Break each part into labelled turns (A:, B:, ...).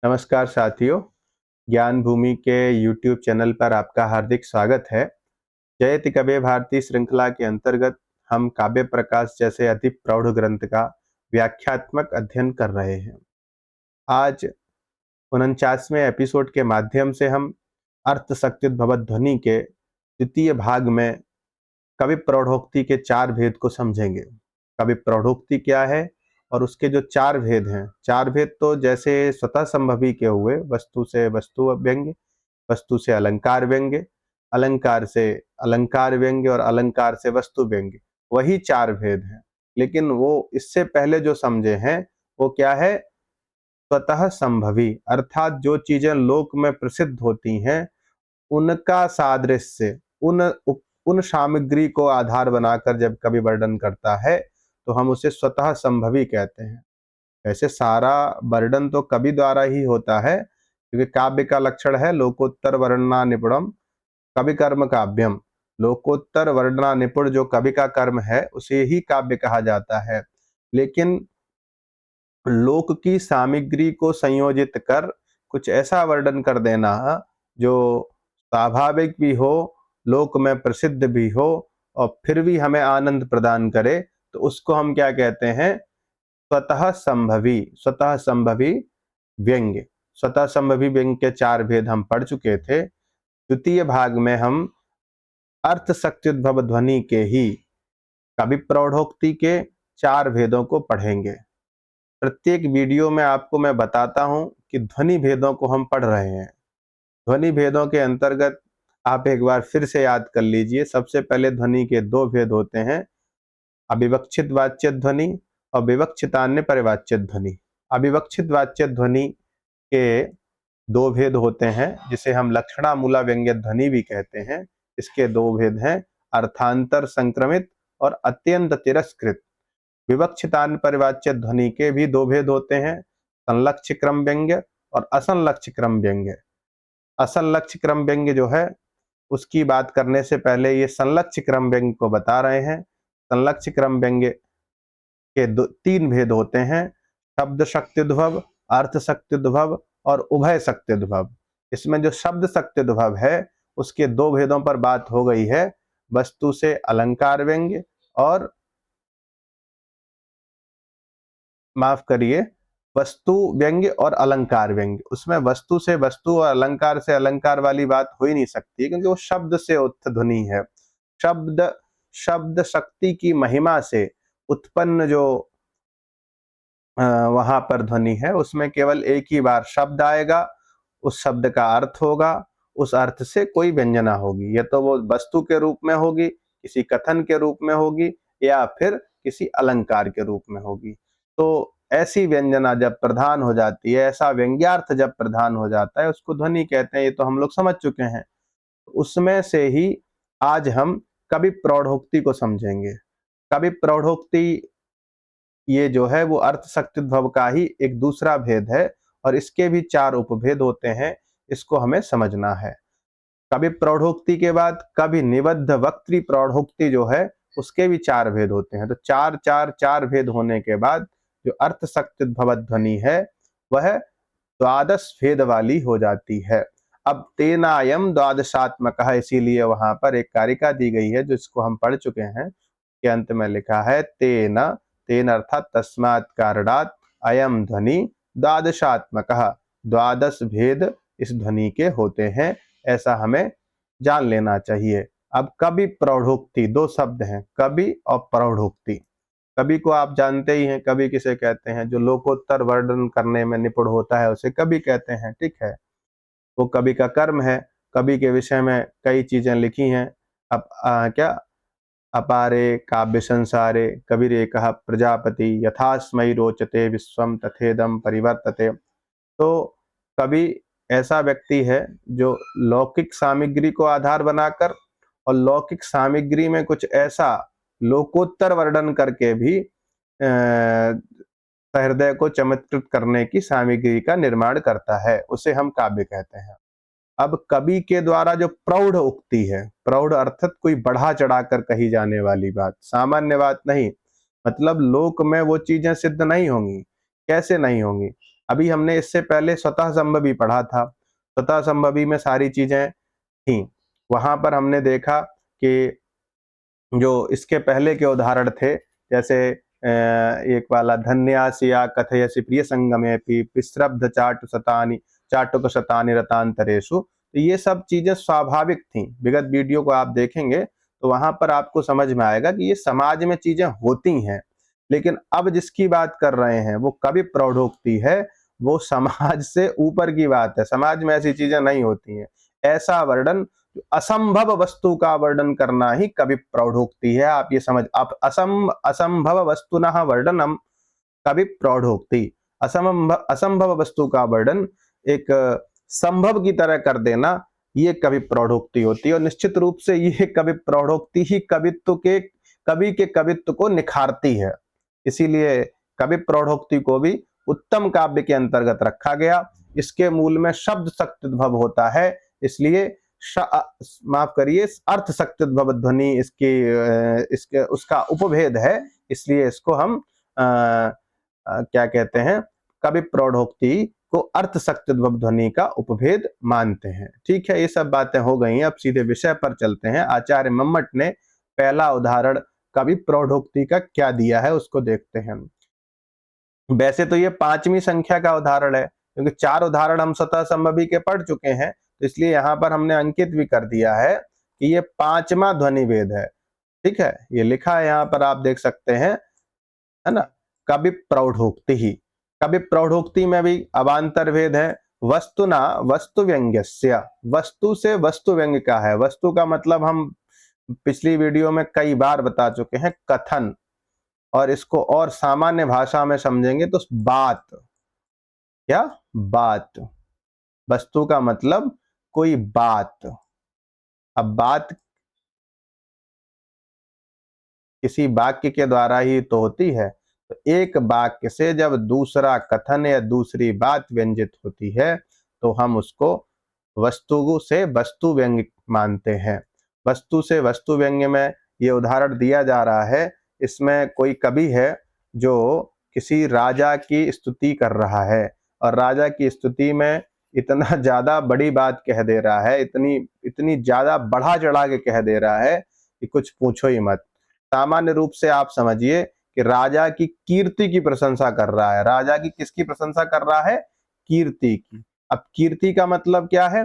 A: नमस्कार साथियों, ज्ञान भूमि के यूट्यूब चैनल पर आपका हार्दिक स्वागत है। जयति कबीर भारती श्रृंखला के अंतर्गत हम काव्य प्रकाश जैसे अति प्रौढ़ ग्रंथ का व्याख्यात्मक अध्ययन कर रहे हैं। आज 49वें एपिसोड के माध्यम से हम अर्थ शक्त्युद्भव ध्वनि के द्वितीय भाग में कवि प्रौढ़ोक्ति के 4 भेद को समझेंगे। कवि प्रौढ़ोक्ति क्या है और उसके जो 4 भेद हैं, 4 भेद तो जैसे स्वतः संभवी के हुए, वस्तु से वस्तु व्यंग्य, वस्तु से अलंकार व्यंग्य, अलंकार से अलंकार व्यंग्य और अलंकार से वस्तु व्यंग्य, वही 4 भेद हैं। लेकिन वो इससे पहले जो समझे हैं वो क्या है? स्वतः संभवी, अर्थात जो चीजें लोक में प्रसिद्ध होती हैं उनका सादृश्य, उन सामग्री को आधार बनाकर जब कवि वर्णन करता है तो हम उसे स्वतः संभवी कहते हैं। ऐसे सारा वर्णन तो कवि द्वारा ही होता है, क्योंकि काव्य का लक्षण है लोकोत्तर वर्णना निपुणम कवि कर्म काव्यम। लोकोत्तर वर्णना निपुण जो कवि का कर्म है उसे ही काव्य कहा जाता है। लेकिन लोक की सामग्री को संयोजित कर कुछ ऐसा वर्णन कर देना जो स्वाभाविक भी हो, लोक में प्रसिद्ध भी हो और फिर भी हमें आनंद प्रदान करे, तो उसको हम क्या कहते हैं? स्वतः संभवी, स्वतः संभवी व्यंग्य। स्वतः संभवी व्यंग्य के 4 भेद हम पढ़ चुके थे। द्वितीय भाग में हम अर्थ शक्त्युद्भव ध्वनि के ही कवि प्रौढ़ोक्ति के 4 भेदों को पढ़ेंगे। प्रत्येक वीडियो में आपको मैं बताता हूं कि ध्वनि भेदों को हम पढ़ रहे हैं। ध्वनि भेदों के अंतर्गत आप एक बार फिर से याद कर लीजिए। सबसे पहले ध्वनि के 2 भेद होते हैं, अविवक्षित वाच्य ध्वनि और विवक्षितान्य परिवाच्य ध्वनि। अविवक्षित वाच्य ध्वनि के 2 भेद होते हैं, जिसे हम लक्षणामूला व्यंग्य ध्वनि भी कहते हैं। इसके 2 भेद हैं, अर्थांतर संक्रमित और अत्यंत तिरस्कृत। विवक्षितान्य परिवाच्य ध्वनि के भी 2 भेद होते हैं, संलक्ष्य क्रम व्यंग्य और असंलक्ष्य क्रम व्यंग्य। असंलक्ष्य क्रम व्यंग्य जो है उसकी बात करने से पहले ये संलक्ष्य क्रम व्यंग्य को बता रहे हैं। संलक्ष्य क्रम व्यंग्य के 3 भेद होते हैं, शब्द शक्त्युद्भव, अर्थ शक्त्युद्भव और उभय शक्त्युद्भव। इसमें जो शब्द शक्त्युद्भव है उसके 2 भेदों पर बात हो गई है, वस्तु से अलंकार व्यंग्य और माफ करिए, वस्तु व्यंग्य और अलंकार व्यंग्य। उसमें वस्तु से वस्तु और अलंकार से अलंकार वाली बात हो ही नहीं सकती, क्योंकि वो शब्द से उत्थ ध्वनि है। शब्द शब्द शक्ति की महिमा से उत्पन्न जो वहां पर ध्वनि है, उसमें केवल एक ही बार शब्द आएगा, उस शब्द का अर्थ होगा, उस अर्थ से कोई व्यंजना होगी। या तो वो वस्तु के रूप में होगी, किसी कथन के रूप में होगी, या फिर किसी अलंकार के रूप में होगी। तो ऐसी व्यंजना जब प्रधान हो जाती है, ऐसा व्यंग्यार्थ जब प्रधान हो जाता है, उसको ध्वनि कहते हैं। ये तो हम लोग समझ चुके हैं। उसमें से ही आज हम कवि प्रौढ़ोक्ति को समझेंगे। कवि प्रौढ़ोक्ति ये जो है वो अर्थ शक्त्युद्भव का ही एक दूसरा भेद है, और इसके भी 4 उपभेद होते हैं। इसको हमें समझना है। कवि प्रौढ़ोक्ति के बाद कवि निबद्ध वक्तृ प्रौढ़ोक्ति जो है उसके भी 4 भेद होते हैं। तो 4 भेद होने के बाद जो अर्थ शक्त्युद्भव ध्वनि है वह द्वादश भेद वाली हो जाती है। अब तेनायम द्वादशात्मक है, इसीलिए वहां पर एक कारिका दी गई है जिसको हम पढ़ चुके हैं। के अंत में लिखा है तेन, तेन अर्थात तस्मात् कारणात् अयम ध्वनि द्वादशात्मक। 12 भेद इस ध्वनि के होते हैं, ऐसा हमें जान लेना चाहिए। अब कवि प्रौढ़ोक्ति, 2 शब्द हैं, कवि और प्रौढ़ोक्ति। कवि को आप जानते ही हैं, कवि किसे कहते हैं? जो लोकोत्तर वर्णन करने में निपुण होता है उसे कवि कहते हैं। ठीक है, वो कवि का कर्म है। कवि के विषय में कई चीजें लिखी हैं। अब क्या अपारे काव्य संसारे कविरेकः प्रजापति यथास्मै रोचते विश्वम तथेदम परिवर्तते। तो कवि ऐसा व्यक्ति है जो लौकिक सामग्री को आधार बनाकर और लौकिक सामग्री में कुछ ऐसा लोकोत्तर वर्णन करके भी हृदय को चमत्कृत करने की सामग्री का निर्माण करता है, उसे हम काव्य कहते हैं। अब कवि के द्वारा जो प्रौढ़ उक्ति है, प्रौढ़ अर्थात कोई बढ़ा चढ़ाकर कही जाने वाली बात, सामान्य बात नहीं। मतलब लोक में वो चीजें सिद्ध नहीं होंगी। कैसे नहीं होंगी? अभी हमने इससे पहले स्वतः संभवी पढ़ा था। स्वतः संभवी में सारी चीजें थी। वहां पर हमने देखा कि जो इसके पहले के उदाहरण थे, जैसे एक वाला धन्यासिया कथयसि प्रिय संगमेपि पिस्रब्ध चाटुक शतानि रतांतरेषु, तो ये सब चीजें स्वाभाविक थी। विगत वीडियो को आप देखेंगे तो वहां पर आपको समझ में आएगा कि ये समाज में चीजें होती हैं। लेकिन अब जिसकी बात कर रहे हैं वो कवि प्रौढ़ोक्ति है, वो समाज से ऊपर की बात है। समाज में ऐसी चीजें नहीं होती हैं। ऐसा वर्णन, असंभव वस्तु का वर्णन करना ही कवि प्रौढ़ोक्ति है। आप ये समझ, आप असंभव वस्तुनः वर्णनम कवि प्रौढ़ोक्ति। असंभव वस्तु का वर्णन एक संभव की तरह कर देना, ये कवि प्रौढ़ोक्ति होती है। और निश्चित रूप से ये कवि प्रौढ़ोक्ति ही कवि के कवित्व को निखारती है। इसीलिए कवि प्रौढ़ोक्ति को भी उत्तम काव्य के अंतर्गत रखा गया। इसके मूल में शब्द शक्त्युद्भव होता है, इसलिए माफ करिए, अर्थ शक्त्युद्भव ध्वनि इसके उसका उपभेद है, इसलिए इसको हम क्या कहते हैं, कवि प्रौढ़ोक्ति को अर्थ शक्त्युद्भव ध्वनि का उपभेद मानते हैं। ठीक है, ये सब बातें हो गई हैं। अब सीधे विषय पर चलते हैं। आचार्य मम्मट ने पहला उदाहरण कवि प्रौढ़ोक्ति का क्या दिया है उसको देखते हैं। वैसे तो ये 5वीं संख्या का उदाहरण है, क्योंकि 4 उदाहरण हम स्वतः संभवी के पढ़ चुके हैं, तो इसलिए यहां पर हमने अंकित भी कर दिया है कि ये 5वां ध्वनि भेद है। ठीक है, ये लिखा है यहां पर, आप देख सकते हैं, है ना। कवि प्रौढ़ोक्ति ही, कवि प्रौढ़ोक्ति में भी अवान्तर भेद है। वस्तुना वस्तु व्यंग्यस्य, वस्तु से वस्तु व्यंग्य का है। वस्तु का मतलब हम पिछली वीडियो में कई बार बता चुके हैं, कथन। और इसको और सामान्य भाषा में समझेंगे तो बात। क्या? बात। वस्तु का मतलब कोई बात। अब बात किसी वाक्य के द्वारा ही तो होती है, तो एक वाक्य से जब दूसरा कथन या दूसरी बात व्यंजित होती है तो हम उसको वस्तु से वस्तु व्यंग्य मानते हैं। वस्तु से वस्तु व्यंग्य में ये उदाहरण दिया जा रहा है। इसमें कोई कवि है जो किसी राजा की स्तुति कर रहा है, और राजा की स्तुति में इतना ज्यादा बड़ी बात कह दे रहा है, इतनी इतनी ज्यादा बढ़ा चढ़ा के कह दे रहा है कि कुछ पूछो ही मत। सामान्य रूप से आप समझिए कि राजा की कीर्ति की प्रशंसा कर रहा है। राजा की किसकी प्रशंसा कर रहा है? कीर्ति की। अब कीर्ति का मतलब क्या है?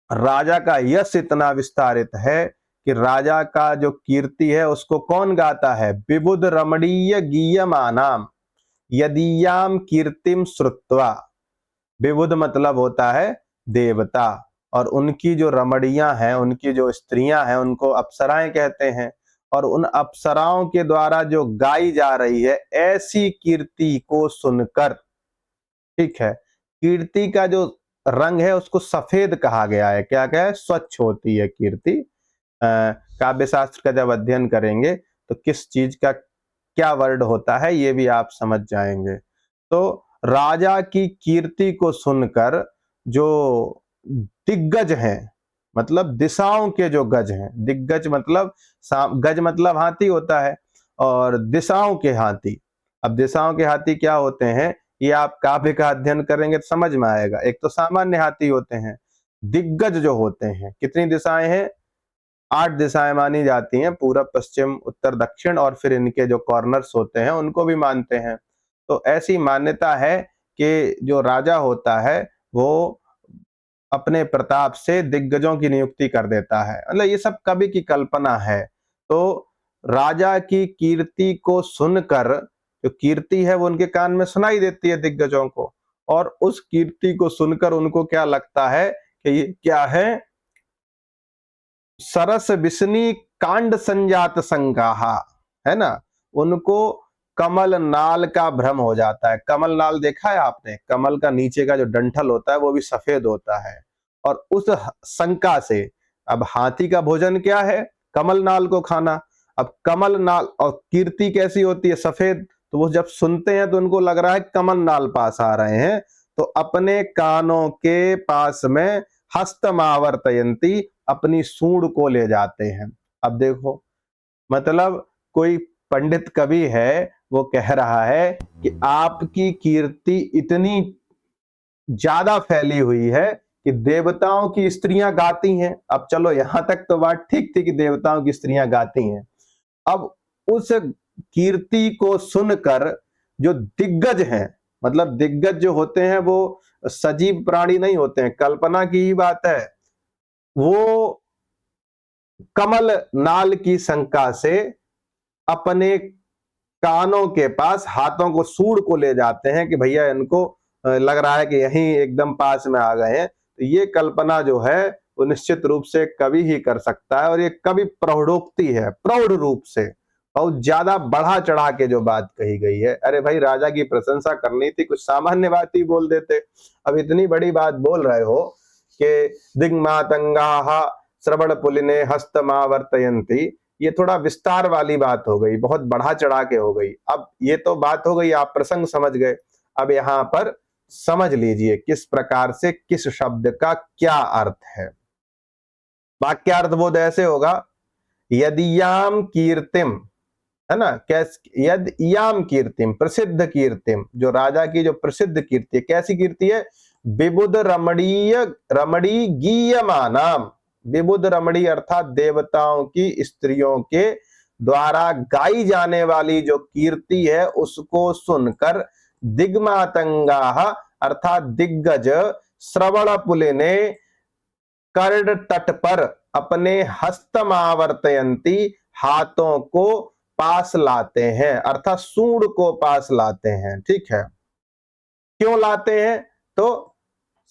A: राजा का यश इतना विस्तारित है कि राजा का जो कीर्ति है उसको कौन गाता है? विबुध रमणीय गीयमानाम यदीयाम कीर्तिम श्रुत्वा। विबुध मतलब होता है देवता, और उनकी जो रमणियां हैं, उनकी जो स्त्रियां हैं, उनको अप्सराएं कहते हैं। और उन अप्सराओं के द्वारा जो गाई जा रही है ऐसी कीर्ति को सुनकर, ठीक है, कीर्ति का जो रंग है उसको सफेद कहा गया है। क्या क्या है? स्वच्छ होती है कीर्ति। काव्य शास्त्र का जब अध्ययन करेंगे तो किस चीज का क्या वर्ड होता है ये भी आप समझ जाएंगे। तो राजा की कीर्ति को सुनकर जो दिग्गज हैं, मतलब दिशाओं के जो गज हैं, दिग्गज मतलब गज मतलब हाथी होता है, और दिशाओं के हाथी। अब दिशाओं के हाथी क्या होते हैं, ये आप काव्य का अध्ययन करेंगे तो समझ में आएगा। एक तो सामान्य हाथी होते हैं, दिग्गज जो होते हैं, कितनी दिशाएं हैं? 8 दिशाएं मानी जाती हैं, पूरब पश्चिम उत्तर दक्षिण, और फिर इनके जो कॉर्नर्स होते हैं उनको भी मानते हैं। तो ऐसी मान्यता है कि जो राजा होता है वो अपने प्रताप से दिग्गजों की नियुक्ति कर देता है। मतलब ये सब कवि की कल्पना है। तो राजा की कीर्ति को सुनकर, जो कीर्ति है वो उनके कान में सुनाई देती है दिग्गजों को, और उस कीर्ति को सुनकर उनको क्या लगता है कि ये क्या है? सरस विष्णी कांड संजात संगाहा, है ना। उनको कमल नाल का भ्रम हो जाता है। कमल नाल देखा है आपने? कमल का नीचे का जो डंठल होता है वो भी सफेद होता है, और उस शंका से, अब हाथी का भोजन क्या है? कमल नाल को खाना। अब कमल नाल और कीर्ति कैसी होती है? सफेद। तो वो जब सुनते हैं तो उनको लग रहा है कमल नाल पास आ रहे हैं, तो अपने कानों के पास में हस्तमावर्तयंती, अपनी सूंड को ले जाते हैं। अब देखो, मतलब कोई पंडित कवि है वो कह रहा है कि आपकी कीर्ति इतनी ज्यादा फैली हुई है कि देवताओं की स्त्रियां गाती हैं। अब चलो यहां तक तो बात ठीक थी कि देवताओं की स्त्रियां गाती हैं। अब उस कीर्ति को सुनकर जो दिग्गज हैं, मतलब दिग्गज जो होते हैं वो सजीव प्राणी नहीं होते हैं, कल्पना की ही बात है, वो कमल नाल की शंका से अपने कानों के पास हाथों को सूंड को ले जाते हैं कि भैया इनको लग रहा है कि यहीं एकदम पास में आ गए हैं। तो ये कल्पना जो है वो निश्चित रूप से कवि ही कर सकता है, और ये कवि प्रौढ़ोक्ति है, प्रौढ़ रूप से बहुत ज्यादा बढ़ा चढ़ा के जो बात कही गई है। अरे भाई, राजा की प्रशंसा करनी थी, कुछ सामान्य बात ही बोल देते। अब इतनी बड़ी बात बोल रहे हो कि दिग्मातंगाः श्रवण पुलिने हस्तमावर्तयन्ति, ये थोड़ा विस्तार वाली बात हो गई, बहुत बढ़ा चढ़ा के हो गई। अब ये तो बात हो गई, आप प्रसंग समझ गए। अब यहां पर समझ लीजिए किस प्रकार से किस शब्द का क्या अर्थ है। वाक्यार्थ बोध ऐसे होगा, यदियाम कीर्तिम, है ना, कैसे यद याम कीर्तिम, प्रसिद्ध कीर्तिम, जो राजा की जो प्रसिद्ध कीर्ति है, कैसी कीर्ति है, विबुध रमणीय रमणी गीयमानाम, विबुध रमणी अर्थात देवताओं की स्त्रियों के द्वारा गाई जाने वाली जो कीर्ति है उसको सुनकर दिग्मातंगाः अर्थात दिग्गज श्रवण पुलिने कर्ण तट पर अपने हस्तमावर्तयंती हाथों को पास लाते हैं, अर्थात सूंड को पास लाते हैं। ठीक है, क्यों लाते हैं, तो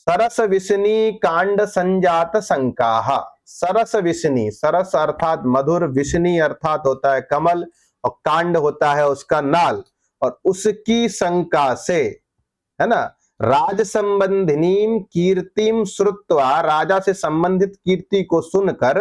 A: सरस विशनी कांड संजात शंकाः, सरस विशनी, सरस अर्थात मधुर, विशनी अर्थात होता है कमल, और कांड होता है उसका नाल, और उसकी शंका से, है ना, राज संबंधिनीम कीर्तिम श्रुत्वा, राजा से संबंधित कीर्ति को सुनकर,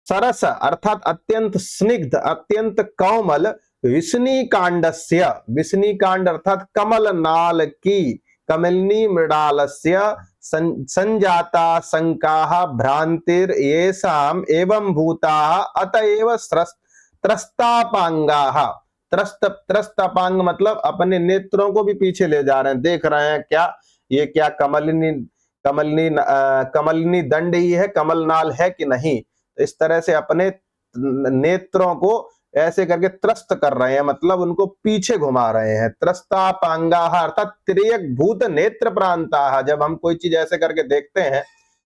A: सरस अर्थात अत्यंत स्निग्ध, अत्यंत कोमल, विष्णी कांडस्य, विष्णी कांड अर्थात कमल नाल की, कमलिनी मृडालस्य संजाता शंकाः भ्रांतिर येषाम एवं भूताः अतएव त्रस्तापांगाः, त्रस्तापांग मतलब अपने नेत्रों को भी पीछे ले जा रहे हैं, देख रहे हैं क्या ये क्या कमलिनी कमलिनी कमलिनी दंड ही है, कमल नाल है कि नहीं। तो इस तरह से अपने नेत्रों को ऐसे करके त्रस्त कर रहे हैं, मतलब उनको पीछे घुमा रहे हैं। त्रस्तापांगाः अर्थात तिर्यक भूत नेत्र प्रांताः, जब हम कोई चीज ऐसे करके देखते हैं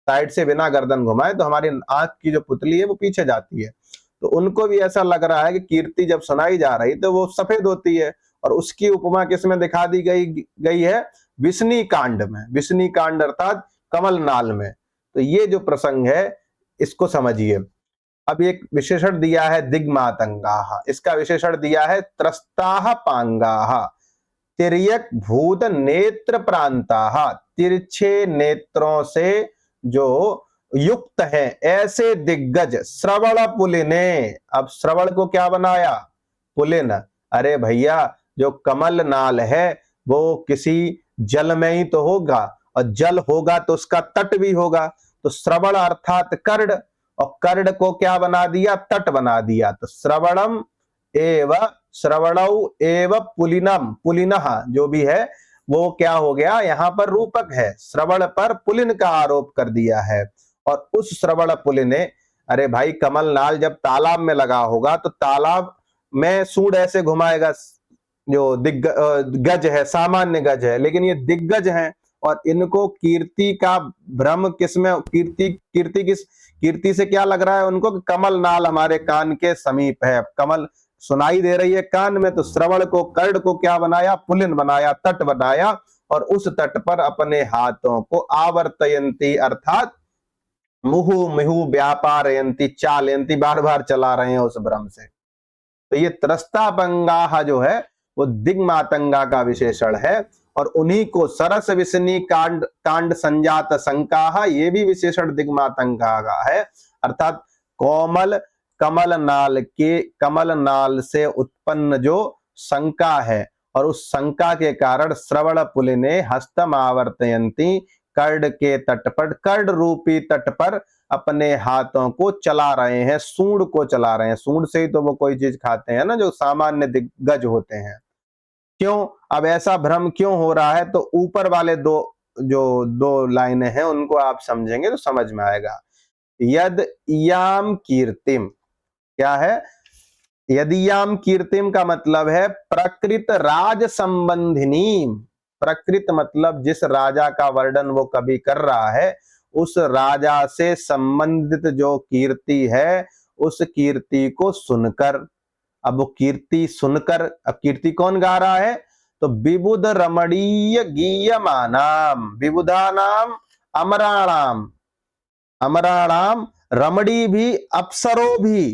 A: साइड से बिना गर्दन घुमाए तो हमारी आंख की जो पुतली है वो पीछे जाती है। तो उनको भी ऐसा लग रहा है कि कीर्ति जब सुनाई जा रही तो वो सफेद होती है, और उसकी उपमा किसमें दिखा दी गई है, विष्णी कांड में, विष्णी कांड अर्थात कमल नाल में। तो ये जो प्रसंग है इसको समझिए। अब एक विशेषण दिया है दिग्मातंगाः, इसका विशेषण दिया है त्रस्ताः पांगाः, तिर्यक भूत नेत्र प्रांताः, तिरछे नेत्रों से जो युक्त है ऐसे दिग्गज, श्रवण पुलिने, अब श्रवण को क्या बनाया, पुलिन, अरे भैया जो कमल नाल है वो किसी जल में ही तो होगा, और जल होगा तो उसका तट भी होगा, तो श्रवण अर्थात कर्ण, और कर्ण को क्या बना दिया, तट बना दिया। तो श्रवणम एव श्रवणौ एव पुलिनम, पुलिनः जो भी है वो क्या हो गया, यहां पर रूपक है, श्रवण पर पुलिन का आरोप कर दिया है। और उस श्रवण पुलिने, अरे भाई कमल नाल जब तालाब में लगा होगा तो तालाब में सूंड ऐसे घुमाएगा, जो गज है, सामान्य गज है, लेकिन ये दिग्गज हैं, और इनको कीर्ति का भ्रम किसमें, कीर्ति से क्या लग रहा है उनको कि कमल नाल हमारे कान के समीप है, कमल सुनाई दे रही है कान में। तो श्रवण को, कर्ण को क्या बनाया, पुलिन बनाया, तट बनाया, और उस तट पर अपने हाथों को आवर्तयंती अर्थात मुहु मिहु व्यापारयंती, चालयंती, बार बार चला रहे हैं उस भ्रम से। तो ये त्रस्तापंगाः जो है वो दिग्मातंगा का विशेषण है, और उन्हीं को सरस विष्णी कांड संजात शंकाः, ये भी विशेषण दिग्मातंगा का है, अर्थात कोमल कमल नाल से उत्पन्न जो शंका है, और उस शंका के कारण श्रवण पुलिने हस्तमावर्तयंती कर्ड के तट पर, कर्ड रूपी तट पर अपने हाथों को चला रहे हैं, सूंड को चला रहे हैं। सूंड से ही तो वो कोई चीज खाते हैं ना, जो सामान्य दिग्गज होते हैं। क्यों, अब ऐसा भ्रम क्यों हो रहा है? तो ऊपर वाले दो लाइनें हैं, उनको आप समझेंगे तो समझ में आएगा। यद याम कीर्तिम, क्या है? यदीयाम कीर्तिम का मतलब है प्रकृत राज संबंधिनी। प्रकृत मतलब जिस राजा का वर्णन वो कभी कर रहा है, उस राजा से संबंधित जो कीर्ति है, उस कीर्ति को सुनकर। अब वो कीर्ति सुनकर, अब कीर्ति कौन गा रहा है? तो विबुध रमणीय गीयमानाम, विबुधानाम अमराणाम, अमराणाम रमणी भी, अप्सरो भी,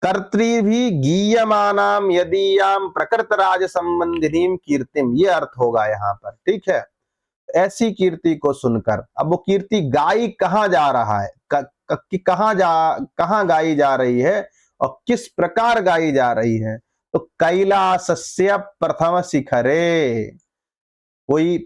A: कर्त्री भी, गीयमानाम यदीयाम प्रकृत राज संबंधिनीम कीर्तिम, ये अर्थ होगा यहाँ पर। ठीक है, ऐसी कीर्ति को सुनकर। अब वो कीर्ति गाई कहाँ जा रहा है, कहाँ गाई जा रही है और किस प्रकार गाई जा रही है? तो कैलासस्य प्रथम शिखरे, कोई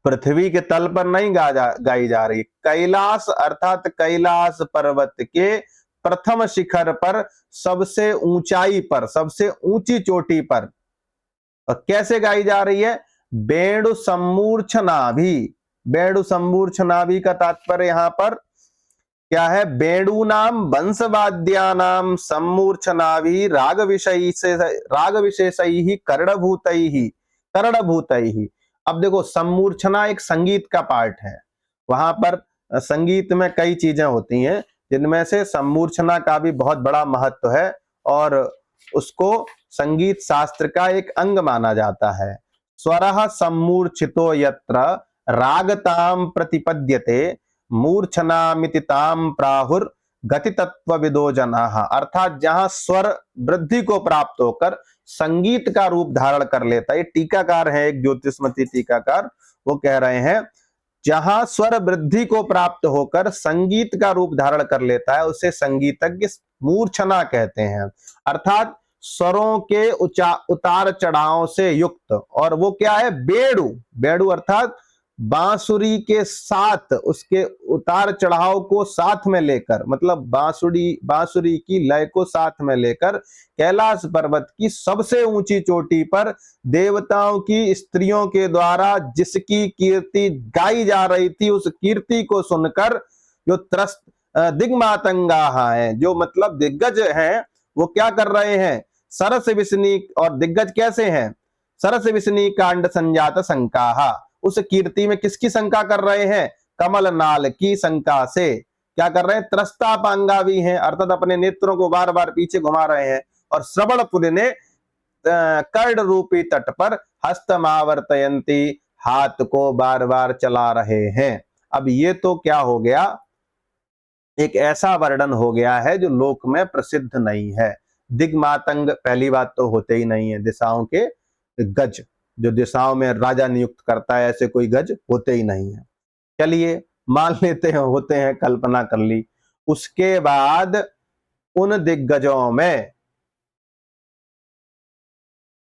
A: पृथ्वी के तल पर नहीं गाई जा रही, कैलाश अर्थात कैलाश पर्वत के प्रथम शिखर पर, सबसे ऊंचाई पर, सबसे ऊंची चोटी पर। और कैसे गाई जा रही है? बेणु सम्मूर्छनाभि। बेणु सम्मूर्छनाभि का तात्पर्य यहां पर क्या है? बेणूनाम वंशवाद्यानाम सम्मूर्छनाभि राग विशेषैहि कर्णभूतैहि, कर्णभूतैहि। अब देखो, सम्मूर्छना एक संगीत का पार्ट है। वहां पर संगीत में कई चीजें होती हैं, जिनमें से सम्मूर्छना का भी बहुत बड़ा महत्व है और उसको संगीत शास्त्र का एक अंग माना जाता है। स्वरः सम्मूर्छितो यत्र रागताम प्रतिपद्यते मूर्छनामिति ताम प्राहुर गति तत्वविदो जनाः। अर्थात जहां स्वर वृद्धि को प्राप्त होकर संगीत का रूप धारण कर लेता है, ये टीकाकार है एक ज्योतिषमती टीकाकार, वो कह रहे हैं जहां स्वर वृद्धि को प्राप्त होकर संगीत का रूप धारण कर लेता है, उसे संगीतज्ञ मूर्छना कहते हैं। अर्थात स्वरों के उतार चढ़ाव से युक्त, और वो क्या है? बेड़ू। बेड़ू अर्थात बांसुरी के साथ उसके उतार चढ़ाव को साथ में लेकर, मतलब बांसुरी की लय को साथ में लेकर कैलाश पर्वत की सबसे ऊंची चोटी पर देवताओं की स्त्रियों के द्वारा जिसकी कीर्ति गाई जा रही थी, उस कीर्ति को सुनकर जो त्रस्त दिग्मातंगा है, जो मतलब दिग्गज हैं, वो क्या कर रहे हैं? सरस विष्णी, और दिग्गज कैसे हैं? सरस विष्णी कांड संजात शंका, उस कीर्ति में किसकी शंका कर रहे हैं? कमल नाल की शंका से क्या कर रहे हैं? त्रस्तापांगा भी हैं, अर्थात अपने नेत्रों को बार बार पीछे घुमा रहे हैं। और श्रवण पुल ने कर्ण रूपी तट पर हस्तमावर्तयंती, हाथ को बार बार चला रहे हैं। अब ये तो क्या हो गया? एक ऐसा वर्णन हो गया है जो लोक में प्रसिद्ध नहीं है। दिग्मातंग पहली बात तो होते ही नहीं है, दिशाओं के गज, जो दिशाओं में राजा नियुक्त करता है, ऐसे कोई गज होते ही नहीं है। चलिए मान लेते हैं होते हैं, कल्पना कर ली। उसके बाद उन दिग्गजों में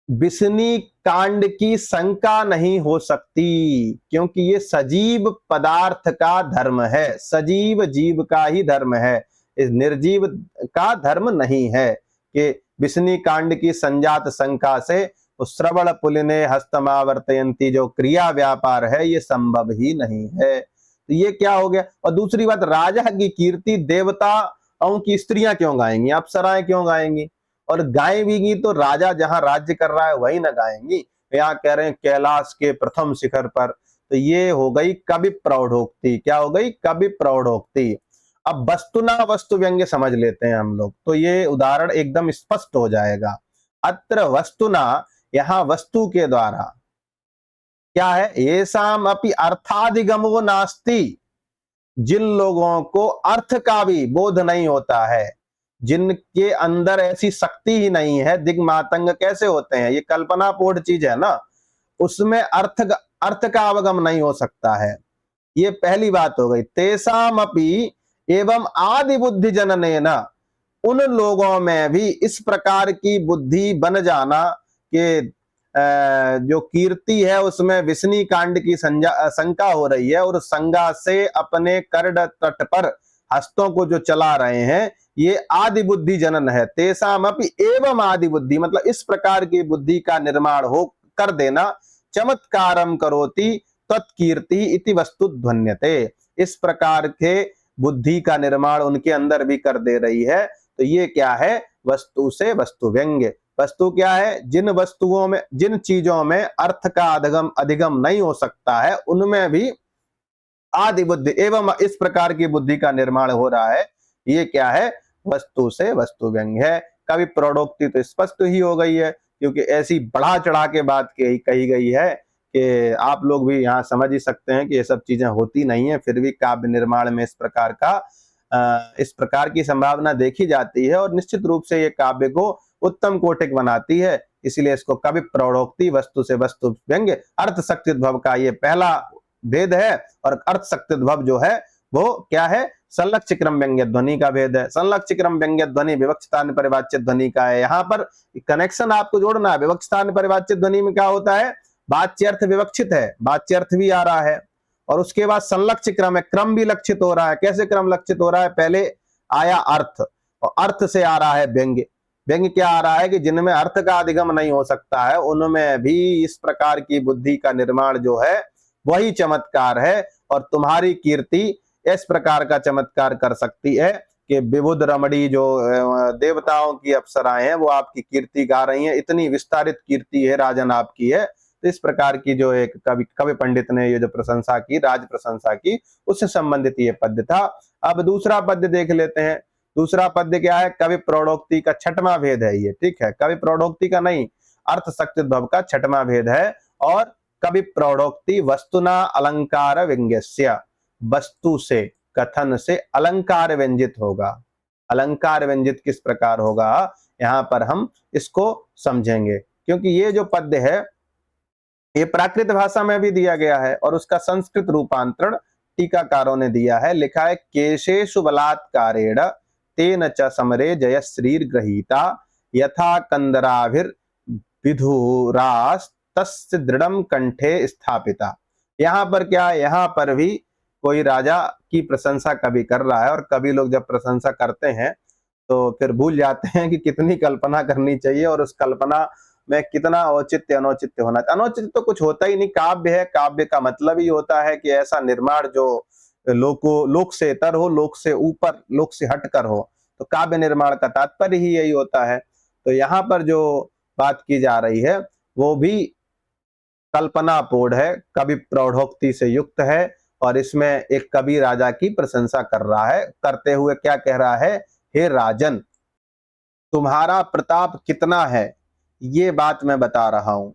A: विष्णु कांड की शंका नहीं हो सकती, क्योंकि ये सजीव पदार्थ का धर्म है, सजीव जीव का ही धर्म है, इस निर्जीव का धर्म नहीं है कि विष्णु कांड की संजात शंका से श्रवण पुलिने हस्तमावर्तयंती जो क्रिया व्यापार है, ये संभव ही नहीं है। तो ये क्या हो गया? और दूसरी बात, राजा की कीर्ति देवताओं की स्त्रियां क्यों गाएंगी, अप्सराएं क्यों गाएंगी? और गाएंगी तो राजा जहां राज्य कर रहा है वही ना गाएंगी। यहाँ कह रहे हैं कैलाश के प्रथम शिखर पर, तो ये हो गई कवि प्रौढ़ोक्ति। क्या हो गई? कवि प्रौढ़ोक्ति। अब वस्तुना वस्तु व्यंग्य समझ लेते हैं हम लोग, तो ये उदाहरण एकदम स्पष्ट हो जाएगा। अत्र वस्तुना, यहाँ वस्तु के द्वारा क्या है? येषाम अपि अर्थाधिगमो नास्ति, जिन लोगों को अर्थ का भी बोध नहीं होता है, जिनके अंदर ऐसी शक्ति ही नहीं है। दिग्मातंग कैसे होते हैं? ये कल्पनापूर्ण चीज है ना, उसमें अर्थ का अवगम नहीं हो सकता है। ये पहली बात हो गई। तेषाम अपि एवं आदि बुद्धि जननेन, उन लोगों में भी इस प्रकार की बुद्धि बन जाना कि जो कीर्ति है उसमें विष्णु कांड की शंका हो रही है, और संज्ञा से अपने कर्ण तट पर हस्तों को जो चला रहे हैं, ये आदि बुद्धि जनन है। तेषामपि एवं आदि बुद्धि, मतलब इस प्रकार की बुद्धि का निर्माण हो कर देना, चमत्कारम करोति तत्कीर्ति इति वस्तु ध्वन्यते। इस प्रकार के बुद्धि का निर्माण उनके अंदर भी कर दे रही है। तो ये क्या है? वस्तु से वस्तु व्यंग्य। वस्तु क्या है? जिन वस्तुओं में, जिन चीजों में अर्थ का अधिगम नहीं हो सकता है, उनमें भी आदि बुद्धि एवं इस प्रकार की बुद्धि का निर्माण हो रहा है। ये क्या है? वस्तु से वस्तु व्यंग्य है। कभी प्रौढ़ोक्ति तो स्पष्ट ही हो गई है, क्योंकि ऐसी बढ़ा चढ़ा के बात कही गई है कि आप लोग भी यहाँ समझ ही सकते हैं कि ये सब चीजें होती नहीं है, फिर भी काव्य निर्माण में इस प्रकार की संभावना देखी जाती है, और निश्चित रूप से ये काव्य को उत्तम कोटिक बनाती है। इसलिए इसको कवि प्रौढ़ोक्ति, वस्तु से वस्तु व्यंग्य, अर्थ शक्त्युद्भव का ये पहला भेद है। और अर्थ शक्त्युद्भव जो है वो क्या है? संलक्ष्य क्रम व्यंग्य ध्वनि का भेद है। संलक्ष्य क्रम व्यंग्य ध्वनि विवक्षितान्य परिवाच्य ध्वनि का है। यहाँ पर कनेक्शन आपको जोड़ना है। विवक्षितान्य परिवाच्य ध्वनि में क्या होता है? वाच्यर्थ विवक्षित है, वाच्यर्थ भी आ रहा है, और उसके बाद संलक्ष्य क्रम है, क्रम भी लक्षित हो रहा है। कैसे क्रम लक्षित हो रहा है? पहले आया अर्थ, और अर्थ से आ रहा है व्यंग्य। व्यंग्य क्या आ रहा है? कि जिनमें अर्थ का अधिगम नहीं हो सकता है, उनमें भी इस प्रकार की बुद्धि का निर्माण जो है वही चमत्कार है। और तुम्हारी कीर्ति इस प्रकार का चमत्कार कर सकती है कि विबुध रमणी जो देवताओं की अप्सराएं हैं, वो आपकी कीर्ति गा रही हैं। इतनी विस्तारित कीर्ति है राजन आपकी है। तो इस प्रकार की जो एक कवि पंडित ने ये जो प्रशंसा की, राज प्रशंसा की, उससे संबंधित ये पद्य था। अब दूसरा पद्य देख लेते हैं। दूसरा पद्य क्या है? कवि प्रौढ़ोक्ति का छठवां भेद है ये, ठीक है। कवि प्रौढ़ोक्ति का नहीं, अर्थ शक्त्युद्भव का छठवां भेद है। और कवि प्रौढ़ोक्ति वस्तुना अलंकार व्यंग्यस्य, वस्तु से, कथन से अलंकार व्यंजित होगा। अलंकार व्यंजित किस प्रकार होगा, यहां पर हम इसको समझेंगे। क्योंकि ये जो पद्य है ये प्राकृत भाषा में भी दिया गया है, और उसका संस्कृत रूपांतरण टीकाकारों ने दिया है। लिखा है, केशेषु बलात्कारेण तेन च समरे जयश्रीर ग्रहीता यथा कंदराभिर विधुरास्तस्य दृढ़म कंठे स्थापिता। यहाँ पर क्या है? यहाँ पर भी कोई राजा की प्रशंसा कवि कर रहा है, और कवि लोग जब प्रशंसा करते हैं तो फिर भूल जाते हैं कि कितनी कल्पना करनी चाहिए, और उस कल्पना में कितना औचित्य अनौचित्य होना। अनौचित्य तो कुछ होता ही नहीं, काव्य है। काव्य का मतलब ही होता है कि ऐसा निर्माण जो लोक से इतर हो, लोक से ऊपर, लोक से हटकर हो। तो काव्य निर्माण का तात्पर्य ही यही होता है। तो यहाँ पर जो बात की जा रही है वो भी कल्पनापूर्ण है, कवि प्रौढ़ोक्ति से युक्त है। और इसमें एक कवि राजा की प्रशंसा कर रहा है, करते हुए क्या कह रहा है? हे राजन, तुम्हारा प्रताप कितना है, ये बात मैं बता रहा हूं।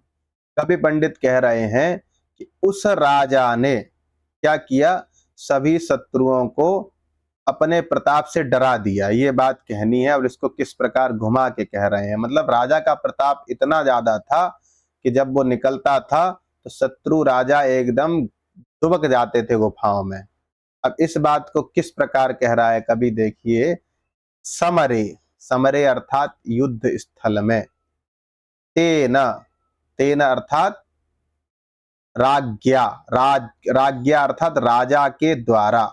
A: कवि पंडित कह रहे हैं कि उस राजा ने क्या किया? सभी शत्रुओं को अपने प्रताप से डरा दिया। ये बात कहनी है, और इसको किस प्रकार घुमा के कह रहे हैं। मतलब राजा का प्रताप इतना ज्यादा था कि जब वो निकलता था तो शत्रु राजा एकदम दुबक जाते थे गुफाओं में। अब इस बात को किस प्रकार कह रहा है कवि, देखिए। समरे, समरे अर्थात युद्ध स्थल में, तेना, तेना अर्थात राज्ञा, राज्ञा अर्थात राजा के द्वारा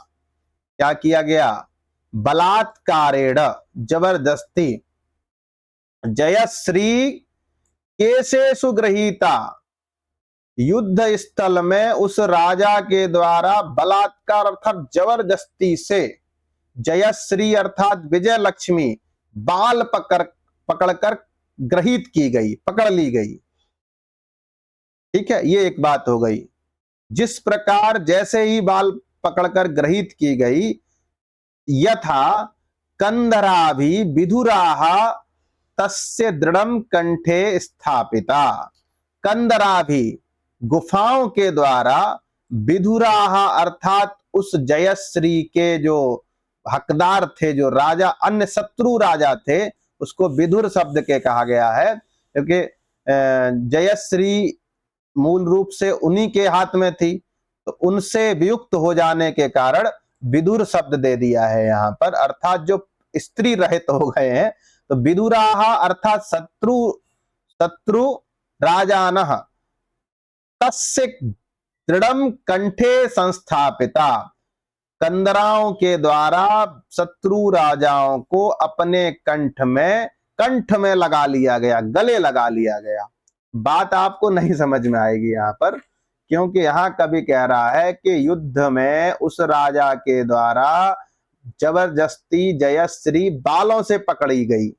A: क्या किया गया? बलात्कारेण, जबरदस्ती, जयश्री केशेषु गृहीता, युद्ध स्थल में उस राजा के द्वारा बलात्कार अर्थात जबरदस्ती से, जयश्री अर्थात विजय लक्ष्मी, बाल पकड़कर ग्रहित की गई, पकड़ ली गई। ठीक है, ये एक बात हो गई। जिस प्रकार जैसे ही बाल पकड़कर ग्रहित की गई, यथा कंदराभि विधुराहा तस्य दृढ़म कंठे स्थापिता। कंदराभि गुफाओं के द्वारा, विधुराहा अर्थात उस जयश्री के जो हकदार थे, जो राजा, अन्य शत्रु राजा थे, उसको विधुर शब्द के कहा गया है। क्योंकि जयश्री मूल रूप से उन्हीं के हाथ में थी, तो उनसे वियुक्त हो जाने के कारण विदुर शब्द दे दिया है यहाँ पर, अर्थात जो स्त्री रहित हो गए हैं। तो विदुराहा अर्थात शत्रु राजानः तस्य दृढ़म कंठे संस्थापिता, कंदराओं के द्वारा शत्रु राजाओं को अपने कंठ में लगा लिया गया, गले लगा लिया गया। बात आपको नहीं समझ में आएगी यहां पर, क्योंकि यहां कवि कह रहा है कि युद्ध में उस राजा के द्वारा जबरदस्ती जयश्री बालों से पकड़ी गई,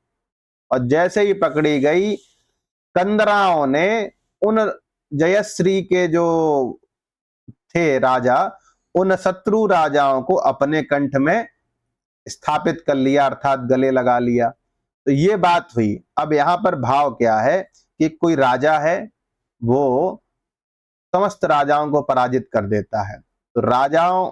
A: और जैसे ही पकड़ी गई कंदराओं ने उन जयश्री के जो थे राजा, उन शत्रु राजाओं को अपने कंठ में स्थापित कर लिया, अर्थात गले लगा लिया। तो ये बात हुई। अब यहां पर भाव क्या है कि कोई राजा है, वो समस्त राजाओं को पराजित कर देता है। तो राजाओं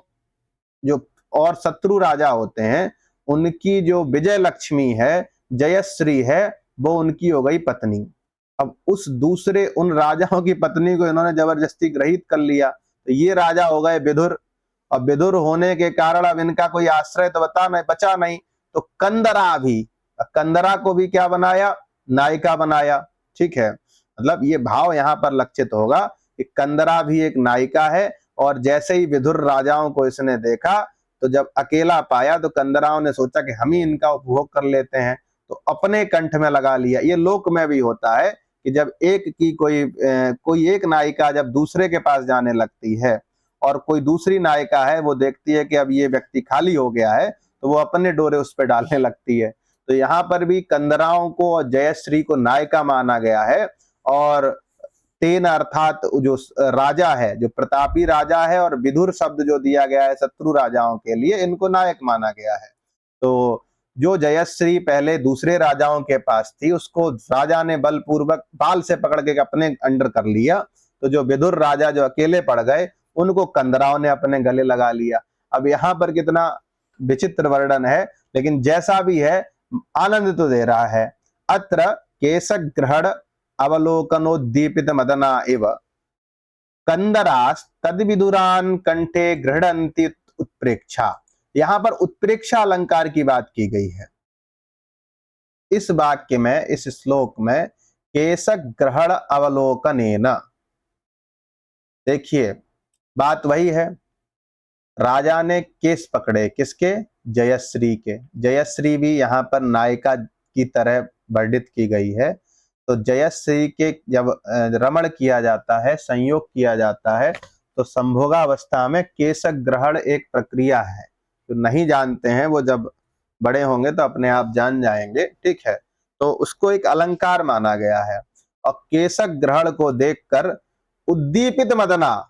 A: जो और शत्रु राजा होते हैं, उनकी जो विजय लक्ष्मी है, जयश्री है, वो उनकी हो गई पत्नी। अब उस दूसरे उन राजाओं की पत्नी को इन्होंने जबरदस्ती ग्रहित कर लिया, तो ये राजा हो गए विदुर। और विदुर होने के कारण अब इनका कोई आश्रय तो बचा नहीं। तो कंदरा को भी क्या बनाया, नायिका बनाया। ठीक है, मतलब ये भाव यहां पर लक्षित होगा कि कंदरा भी एक नायिका है। और जैसे ही विदुर राजाओं को इसने देखा, तो जब अकेला पाया तो कंदराओं ने सोचा कि हम ही इनका उपभोग कर लेते हैं, तो अपने कंठ में लगा लिया। ये लोक में भी होता है कि जब कोई एक नायिका जब दूसरे के पास जाने लगती है, और कोई दूसरी नायिका है वो देखती है कि अब ये व्यक्ति खाली हो गया है, तो वो अपने डोरे उस पर डालने लगती है। तो यहाँ पर भी कंदराओं को और जयश्री को नायिका माना गया है, और तेन अर्थात जो राजा है, जो प्रतापी राजा है, और विदुर शब्द जो दिया गया है शत्रु राजाओं के लिए, इनको नायक माना गया है। तो जो जयश्री पहले दूसरे राजाओं के पास थी, उसको राजा ने बलपूर्वक बाल से पकड़ के अपने अंडर कर लिया। तो जो विदुर राजा जो अकेले पड़ गए, उनको कंदराओं ने अपने गले लगा लिया। अब यहाँ पर कितना विचित्र वर्णन है, लेकिन जैसा भी है आनंद तो दे रहा है। अत्र केशग्रहण अवलोकनोद्दीपित मदना इव कंदरास तद्विदुरान कंठे गृह्णन्ति उत्प्रेक्षा। यहां पर उत्प्रेक्षा अलंकार की बात की गई है इस वाक्य में, इस श्लोक में। केशग्रहण अवलोकनेन, देखिए बात वही है, राजा ने केस पकड़े, किसके, जयश्री के। जयश्री भी यहाँ पर नायिका की तरह वर्णित की गई है। तो जयश्री के जब रमण किया जाता है, संयोग किया जाता है, तो संभोगावस्था में केशक ग्रहण एक प्रक्रिया है। जो नहीं जानते हैं वो जब बड़े होंगे तो अपने आप जान जाएंगे। ठीक है, तो उसको एक अलंकार माना गया है। और केशक ग्रहण को देखकर उद्दीपित मदना,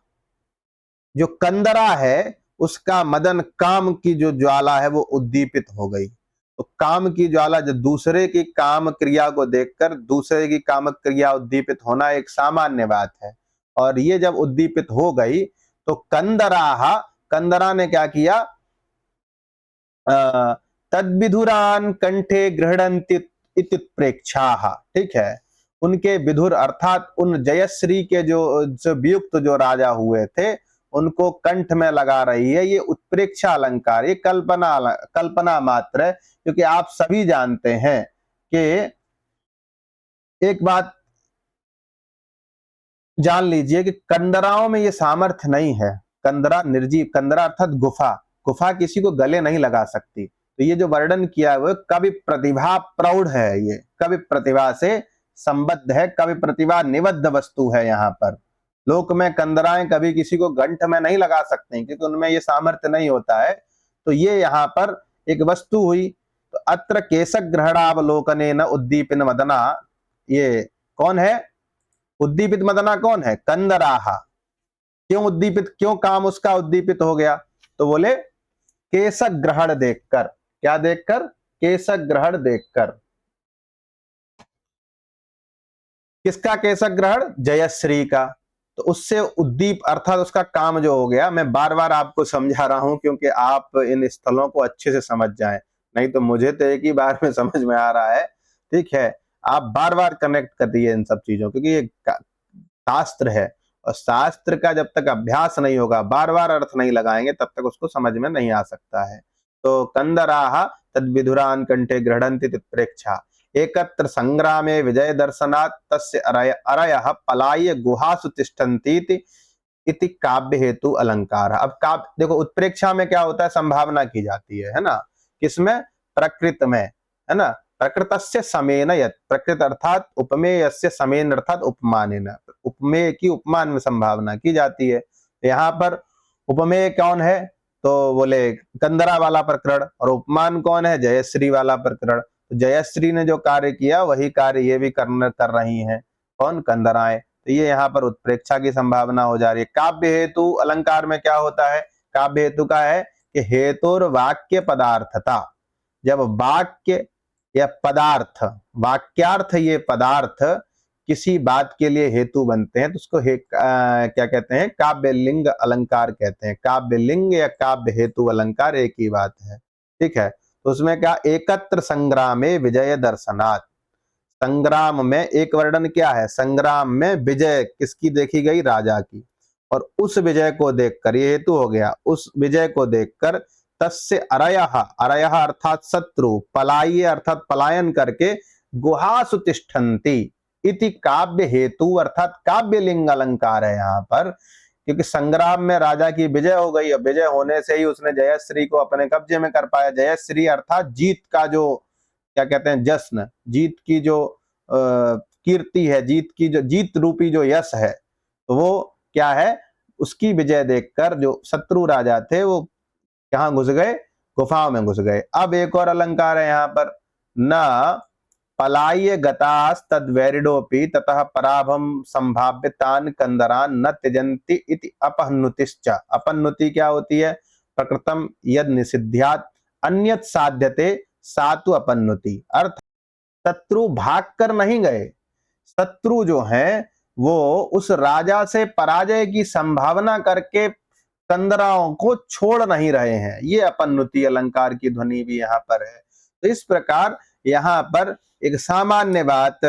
A: जो कंदरा है, उसका मदन, काम की जो ज्वाला है वो उद्दीपित हो गई। तो काम की ज्वाला, जो दूसरे की काम क्रिया को देखकर दूसरे की काम क्रिया उद्दीपित होना एक सामान्य बात है। और ये जब उद्दीपित हो गई तो कंदरा ने क्या किया, तद्विधुरान कंठे गृह्णन्ति इति प्रेक्षाः। ठीक है, उनके विधुर अर्थात उन जयश्री के जो वियुक्त जो राजा हुए थे, उनको कंठ में लगा रही है। ये उत्प्रेक्षा अलंकार, ये कल्पना मात्र है। क्योंकि आप सभी जानते हैं कि एक बात जान लीजिए कि कंदराओं में ये सामर्थ्य नहीं है। कंदरा निर्जीव, कंदरा अर्थात गुफा किसी को गले नहीं लगा सकती। तो ये जो वर्णन किया है वो कवि प्रतिभा प्रौढ़ है, ये कवि प्रतिभा से संबद्ध है, कवि प्रतिभा निबद्ध वस्तु है। यहाँ पर लोक में कंदराएं कभी किसी को कंठ में नहीं लगा सकते क्योंकि उनमें ये सामर्थ्य नहीं होता है। तो ये यहाँ पर एक वस्तु हुई। तो अत्र केशक ग्रहणावलोकनेन उद्दीपित मदना, ये कौन है, उद्दीपित मदना कौन है, कंदराहा। क्यों उद्दीपित, क्यों काम उसका उद्दीपित हो गया, तो बोले केशक ग्रहण देखकर। क्या देखकर, केशक ग्रहण देखकर। किसका केशक ग्रहण, जयश्री का। तो उससे उद्दीप अर्थात उसका काम जो हो गया। मैं बार बार आपको समझा रहा हूं क्योंकि आप इन स्थलों को अच्छे से समझ जाएं, नहीं तो मुझे तो एक ही बार में समझ में आ रहा है। ठीक है, आप बार बार कनेक्ट कर दिए इन सब चीजों, क्योंकि ये शास्त्र है, और शास्त्र का जब तक अभ्यास नहीं होगा, बार बार अर्थ नहीं लगाएंगे, तब तक उसको समझ में नहीं आ सकता है। तो कंदराः तद्विधुरान कंठे गृह्णन्ति प्रेक्षा, एकत्र संग्रामे विजय दर्शनात् तस्य अरयः पलाय गुहासु तिष्ठन्तीति इति काव्य हेतु अलंकार। अब काव्य देखो, उत्प्रेक्षा में क्या होता है, संभावना की जाती है ना, किसमें, प्रकृत में, है ना। प्रकृतस्य समेन यत्, प्रकृत अर्थात उपमेयस्य, समेन अर्थात उपमानेन, उपमेय की उपमान में संभावना की जाती है। यहाँ पर उपमेय कौन है, तो बोले कंदरा वाला प्रकरण, और उपमान कौन है, जयश्री वाला प्रकरण। तो जयश्री ने जो कार्य किया वही कार्य ये भी कर रही हैं, कौन, कंदराएं। तो ये यहाँ पर उत्प्रेक्षा की संभावना हो जा रही है। काव्य हेतु अलंकार में क्या होता है, काव्य हेतु का है कि हेतुर वाक्य पदार्थता, जब वाक्य या पदार्थ, वाक्यार्थ, ये पदार्थ किसी बात के लिए हेतु बनते हैं तो उसको क्या कहते हैं, काव्य लिंग अलंकार कहते हैं। काव्य लिंग या काव्य हेतु अलंकार एक ही बात है, ठीक है। तो उसमें क्या, एकत्र संग्रामे विजय दर्शनात्, संग्राम में एक वर्णन क्या है, संग्राम में विजय किसकी देखी गई, राजा की, और उस विजय को देखकर, ये हेतु हो गया, उस विजय को देखकर तस्य अरयः, अरयः अर्थात शत्रु, पलाये अर्थात पलायन करके, गुहासु तिष्ठन्ति इति काव्य हेतु अर्थात काव्य लिंग अलंकार है यहाँ पर। क्योंकि संग्राम में राजा की विजय हो गई, और विजय होने से ही उसने जयश्री को अपने कब्जे में कर पाया। जयश्री अर्थात जीत का जो क्या कहते हैं, जश्न, जीत की जो कीर्ति है, जीत की जो जीत रूपी जो यश है, तो वो क्या है, उसकी विजय देखकर जो शत्रु राजा थे वो कहाँ घुस गए, गुफाओं में घुस गए। अब एक और अलंकार है यहाँ पर, न पलाय गतास्तद्वैरिडोपि ततः पराभम संभाव्य तान कंदरान न त्यजन्ति इति अपहनुतिश्च। अपहनुति क्या होती है, प्रकृतम यद निषिध्यात् अन्यत् साध्यते सातु अपहनुति। अर्थ, शत्रु भाग कर नहीं गए, शत्रु जो हैं वो उस राजा से पराजय की संभावना करके कंदराओं को छोड़ नहीं रहे हैं। ये अपन्नुति अलंकार की ध्वनि भी यहाँ पर है। तो इस प्रकार यहाँ पर एक सामान्य बात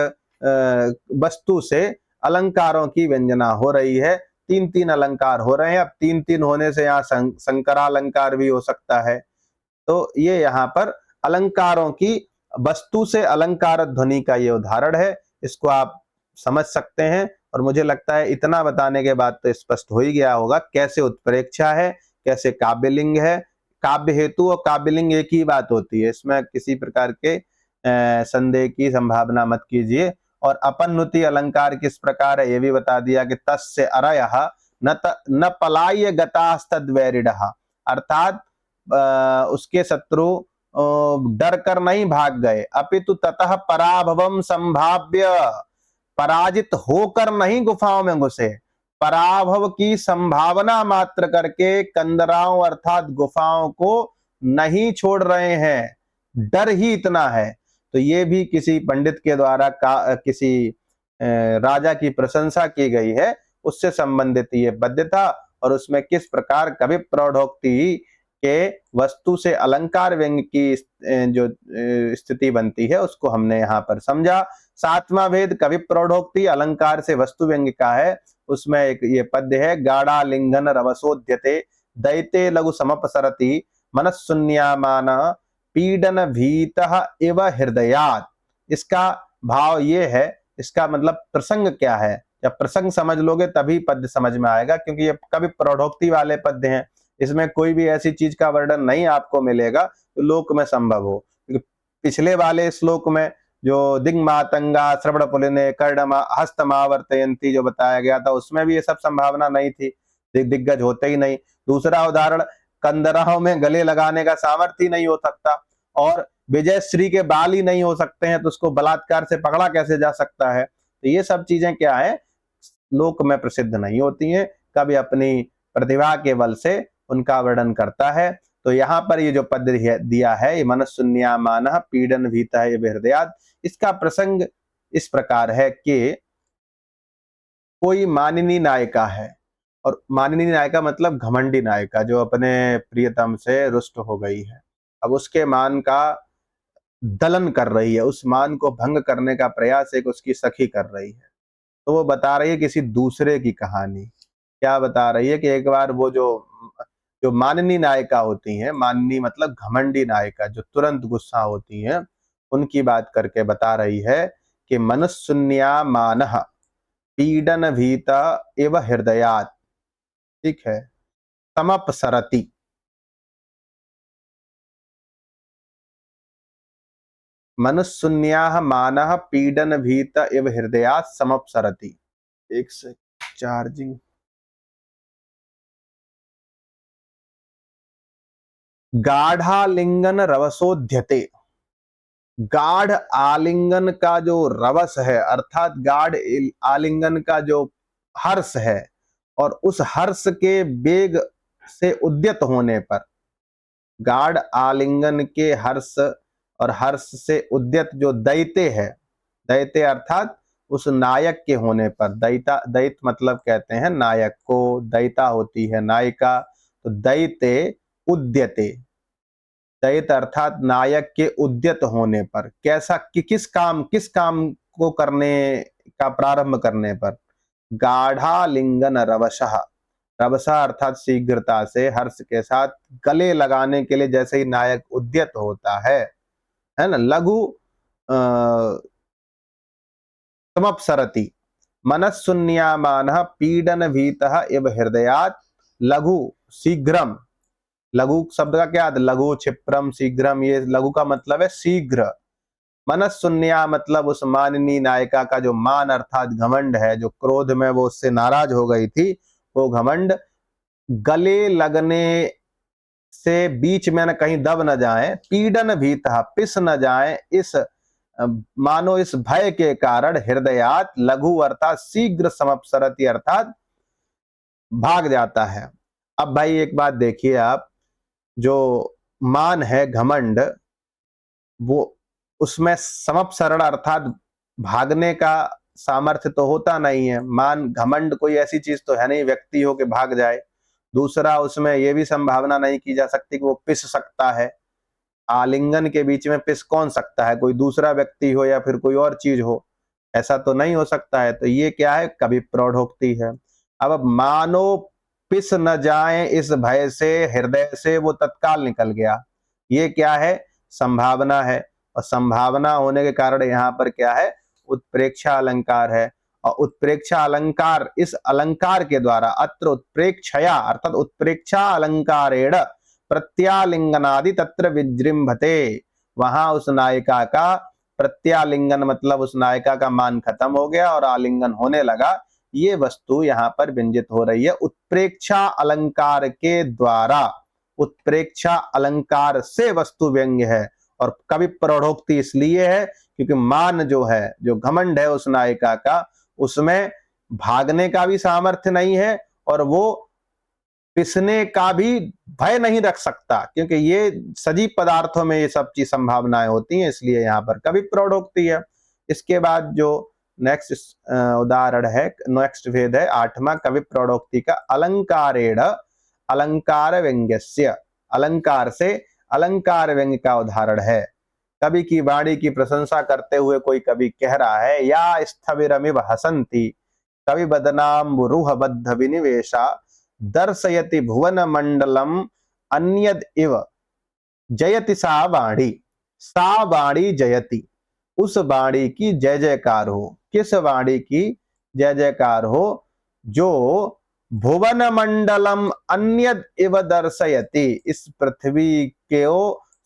A: वस्तु से अलंकारों की व्यंजना हो रही है। तीन तीन अलंकार हो रहे हैं। अब तीन तीन होने से यहाँ संकरालंकार भी हो सकता है। तो ये यहाँ पर अलंकारों की वस्तु से अलंकार ध्वनि का ये उदाहरण है। इसको आप समझ सकते हैं, और मुझे लगता है इतना बताने के बाद तो स्पष्ट हो ही गया होगा कैसे उत्प्रेक्षा है, कैसे काव्यलिंग है। काव्य हेतु और काव्यलिंग एक ही बात होती है, इसमें किसी प्रकार के संदेह की संभावना मत कीजिए। और अपन्नुति अलंकार किस प्रकार है ये भी बता दिया कि तस्य अरयः न पलाय गतास्तद्वैरिडः, अर्थात उसके शत्रु डर कर नहीं भाग गए, अपितु ततः पराभवम संभाव्य, पराजित होकर नहीं गुफाओं में घुसे, पराभव की संभावना मात्र करके कंदराओं अर्थात गुफाओं को नहीं छोड़ रहे हैं, डर ही इतना है। तो ये भी किसी पंडित के द्वारा किसी राजा की प्रशंसा की गई है, उससे संबंधित ये पद्य था। और उसमें किस प्रकार कवि प्रौढ़ोक्ति के वस्तु से अलंकार व्यंग की जो स्थिति बनती है उसको हमने यहाँ पर समझा। सातवां भेद कवि प्रौढ़ोक्ति अलंकार से वस्तु व्यंग का है। उसमें एक ये पद्य है, गाढ़ा लिंगन रवसोद्यते दैते लघु समपसरति मनस्शून्यमान पीडन भीतः इव हृदयात्। इसका भाव ये है, इसका मतलब प्रसंग क्या है, जब प्रसंग समझ लोगे तभी पद्य समझ में आएगा, क्योंकि ये कवि प्रौढ़ोक्ति वाले पद्य हैं। इसमें कोई भी ऐसी चीज का वर्णन नहीं आपको मिलेगा तो लोक में संभव हो। पिछले वाले श्लोक में जो दिग्मातंगा श्रवण पुलिने कर्णमा हस्तमावर्तयंती जो बताया गया था, उसमें भी ये सब संभावना नहीं थी, दिग्गज होते ही नहीं। दूसरा उदाहरण, कंदराओं में गले लगाने का सामर्थ्य ही नहीं हो सकता, और विजय श्री के बाल ही नहीं हो सकते हैं, तो उसको बलात्कार से पकड़ा कैसे जा सकता है। तो ये सब चीजें क्या है, लोक में प्रसिद्ध नहीं होती हैं, कभी अपनी प्रतिभा के बल से उनका वर्णन करता है। तो यहाँ पर ये जो पद्य दिया है, ये मनस्शून्यमानः पीडन भीतः इव हृदयात्, इसका प्रसंग इस प्रकार है कि कोई मानिनी नायिका है, और मानिनी नायिका मतलब घमंडी नायिका जो अपने प्रियतम से रुष्ट हो गई है। अब उसके मान का दलन कर रही है, उस मान को भंग करने का प्रयास एक उसकी सखी कर रही है। तो वो बता रही है किसी दूसरे की कहानी। क्या बता रही है कि एक बार वो जो माननी नायिका होती हैं, माननी मतलब घमंडी नायिका जो तुरंत गुस्सा होती हैं, उनकी बात करके बता रही है कि मनुशून्या मानः पीडन भीता एव हृदयात्, ठीक है, समपसरति। मनुशून्या मानः पीडन भीत एव हृदयात् समपसरति। एक से चार्जिंग। गाढ़ालिंगन रवसोध्यते, गाढ़ आलिंगन का जो रवस है अर्थात गाढ़ आलिंगन का जो हर्ष है, और उस हर्ष के वेग से उद्यत होने पर, गाढ़ आलिंगन के हर्ष और हर्ष से उद्यत जो दैत्य है, दैत्य अर्थात उस नायक के होने पर, दैता दैत मतलब कहते हैं नायक को, दैता होती है नायिका, तो दैत्य उद्यते, दैत अर्थात नायक के उद्यत होने पर, कैसा कि किस काम को करने का प्रारंभ करने पर, गाढ़ालिंगन रवशः, रवसा अर्थात शीघ्रता से हर्ष के साथ गले लगाने के लिए जैसे ही नायक उद्यत होता है ना, लघु समपसरति, मनःशून्यमानः पीडन भीतः इव हृदयात् लघु शीघ्रम, लघु शब्द का क्या है, लघु क्षिप्रम शीघ्रम, ये लघु का मतलब है शीघ्र। मनःशून्या मतलब उस माननीय नायिका का जो मान अर्थात घमंड है, जो क्रोध में वो उससे नाराज हो गई थी, वो घमंड गले लगने से बीच में न कहीं दब न जाए, पीडन भीतः पिस न जाए, इस मानो इस भय के कारण, हृदयात लघु अर्थात शीघ्र, समपसरति अर्थात भाग जाता है। अब भाई एक बात देखिए आप, जो मान है घमंड, वो उसमें समपसरण अर्थात भागने का सामर्थ्य तो होता नहीं है। मान घमंड कोई ऐसी चीज तो है नहीं व्यक्ति हो के भाग जाए। दूसरा, उसमें यह भी संभावना नहीं की जा सकती कि वो पिस सकता है। आलिंगन के बीच में पिस कौन सकता है, कोई दूसरा व्यक्ति हो या फिर कोई और चीज हो, ऐसा तो नहीं हो सकता है। तो ये क्या है, कभी प्रौढ़ोक्ति है। अब मानो पिस न जाए इस भय से, हृदय से वो तत्काल निकल गया, ये क्या है, संभावना है। और संभावना होने के कारण यहाँ पर क्या है, उत्प्रेक्षा अलंकार है। और उत्प्रेक्षा अलंकार, इस अलंकार के द्वारा, अत्र उत्प्रेक्षया अर्थात उत्प्रेक्षा अलंकारेण प्रत्यालिंगनादि तत्र विजृंभते, वहां उस नायिका का प्रत्यालिंगन मतलब उस नायिका का मान खत्म हो गया और आलिंगन होने लगा। ये वस्तु यहाँ पर व्यंजित हो रही है उत्प्रेक्षा अलंकार के द्वारा, उत्प्रेक्षा अलंकार से वस्तु व्यंग्य है। और कवि प्रौढ़ोक्ति इसलिए है क्योंकि मान जो है, जो घमंड है उस नायिका का, उसमें भागने का भी सामर्थ्य नहीं है और वो पिसने का भी भय नहीं रख सकता, क्योंकि ये सजीव पदार्थों में ये सब चीज संभावनाएं होती हैं, इसलिए यहाँ पर कवि प्रौढ़ोक्ति है। इसके बाद जो नेक्स्ट उदाहरण है, नेक्स्ट भेद है आठवां, कवि प्रौढ़ोक्ति का अलंकारेण अलंकार व्यंग्यस्य, अलंकार से अलंकार व्यंग्य का उदाहरण है। कवि की वाणी की प्रशंसा करते हुए कोई कवि कह रहा है, या स्थविरमिव हसंती कवि बदनाम्बुरुह बद्ध विनिवेशा दर्शयति भुवन मंडलम अन्यद इव जयति सा वाणी, सा वाणी जयति, उस वाणी की जय जयकार हो। किस वाणी की जय जयकार हो, जो भुवन मंडलम अन्यद इव दर्शयति, इस पृथ्वी के